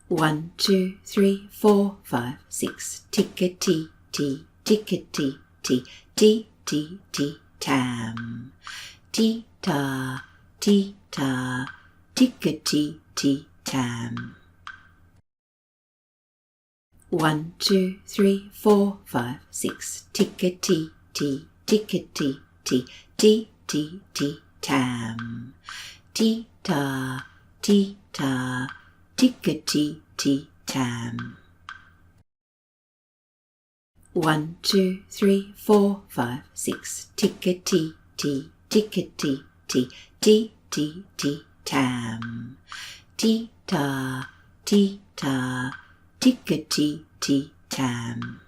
1, 2, 3, 4, 5, 6. Tickety tee, tickety tee, tee tee tee tam. Tee ta, tickety tee tam. 1, 2, 3, 4, 5, 6. Tickety tee, tickety tee, tee tee tee tam. Tee ta, tickety tee tam. 1, 2, 3, 4, 5, 6. Tickety tee, tickety tee, tee tee tee tam. Tee ta, tickety tee tam.